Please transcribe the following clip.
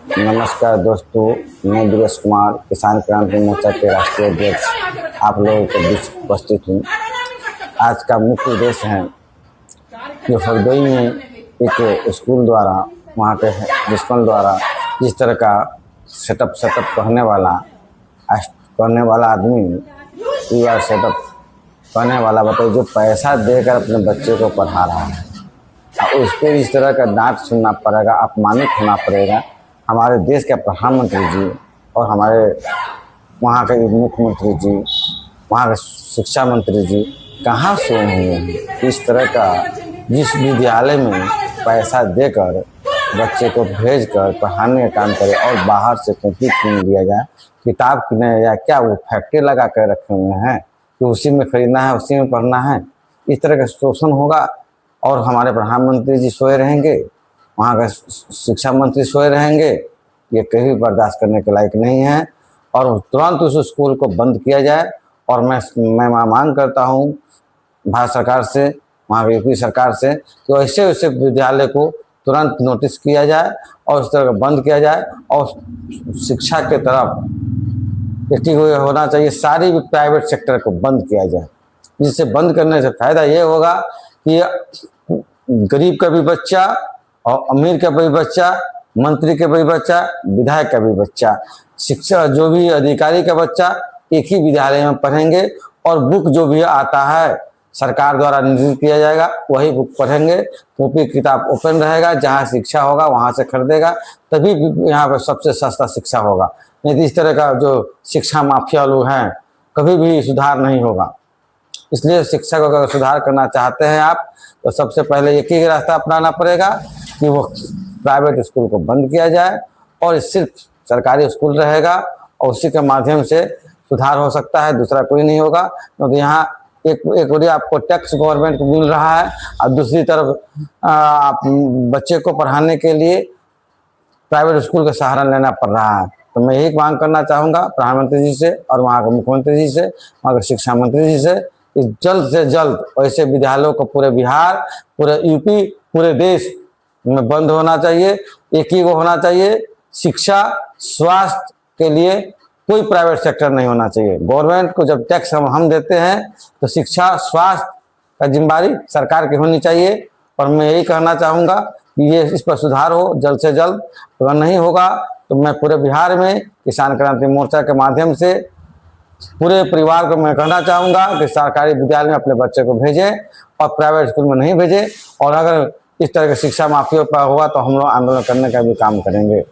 नमस्कार दोस्तों, मैं दिवेश कुमार किसान क्रांति मोर्चा के राष्ट्रीय अध्यक्ष आप लोगों के बीच उपस्थित हूँ। आज का मुख्य उद्देश्य है जो हरदोई में एक स्कूल द्वारा वहाँ के प्रिंसिपल द्वारा जिस तरह का सेटअप कहने वाला आदमी या सेटअप कहने वाला बताइए जो पैसा देकर अपने बच्चे को पढ़ा रहा है, उस पर इस तरह का डांट सुनना पड़ेगा, अपमानित होना पड़ेगा। हमारे देश के प्रधानमंत्री जी और हमारे वहाँ के मुख्यमंत्री जी, वहाँ के शिक्षा मंत्री जी कहाँ सोए हुए हैं। इस तरह का जिस विद्यालय में पैसा देकर बच्चे को भेजकर पढ़ाने का काम करे और बाहर से कॉपी किन लिया जाए, किताब किने या क्या वो फैक्ट्री लगा कर रखे हुए हैं कि उसी में खरीदना है, उसी में पढ़ना है। इस तरह का शोषण होगा और हमारे प्रधानमंत्री जी सोए रहेंगे, वहाँ का शिक्षा मंत्री सोए रहेंगे। ये कभी बर्दाश्त करने के लायक नहीं है और तुरंत उस स्कूल को बंद किया जाए। और मैं मांग करता हूँ भारत सरकार से, वहाँ की यूपी सरकार से कि ऐसे विद्यालय को तुरंत नोटिस किया जाए और उस तरह बंद किया जाए। और शिक्षा के तरफ एक होना चाहिए, सारी प्राइवेट सेक्टर को बंद किया जाए। जिससे बंद करने से फायदा ये होगा कि गरीब का भी बच्चा और अमीर का भी बच्चा, मंत्री का भी बच्चा, विधायक का भी बच्चा, शिक्षा जो भी अधिकारी का बच्चा एक ही विद्यालय में पढ़ेंगे और बुक जो भी आता है सरकार द्वारा निर्धारित किया जाएगा वही बुक पढ़ेंगे। कॉपी किताब ओपन रहेगा, जहाँ शिक्षा होगा वहाँ से खरीदेगा, तभी यहाँ पर सबसे सस्ता शिक्षा होगा। नहीं तो इस तरह का जो शिक्षा माफिया लोग हैं कभी भी सुधार नहीं होगा। इसलिए शिक्षा को अगर सुधार करना चाहते हैं आप तो सबसे पहले एक ही रास्ता अपनाना पड़ेगा कि वो प्राइवेट स्कूल को बंद किया जाए और सिर्फ सरकारी स्कूल रहेगा और उसी के माध्यम से सुधार हो सकता है, दूसरा कोई नहीं होगा। क्योंकि यहाँ एक ओर आपको टैक्स गवर्नमेंट को मिल रहा है और दूसरी तरफ आप बच्चे को पढ़ाने के लिए प्राइवेट स्कूल का सहारा लेना पड़ रहा है। तो मैं यही मांग करना चाहूँगा प्रधानमंत्री जी से और वहाँ के मुख्यमंत्री जी से, वहाँ के शिक्षा मंत्री जी से, जल्द से जल्द ऐसे विद्यालयों को पूरे बिहार, पूरे यूपी, पूरे देश में बंद होना चाहिए। एक ही वो होना चाहिए, शिक्षा स्वास्थ्य के लिए कोई प्राइवेट सेक्टर नहीं होना चाहिए। गवर्नमेंट को जब टैक्स हम देते हैं तो शिक्षा स्वास्थ्य का जिम्मेदारी सरकार की होनी चाहिए। और मैं यही कहना चाहूँगा कि ये इस पर सुधार हो जल्द से जल्द। अगर नहीं होगा तो मैं पूरे बिहार में किसान क्रांति मोर्चा के माध्यम से पूरे परिवार को मैं कहना चाहूँगा कि सरकारी विद्यालय में अपने बच्चे को भेजें और प्राइवेट स्कूल में नहीं भेजें। और अगर इस तरह की शिक्षा माफिया पर हुआ तो हम लोग आंदोलन करने का भी काम करेंगे।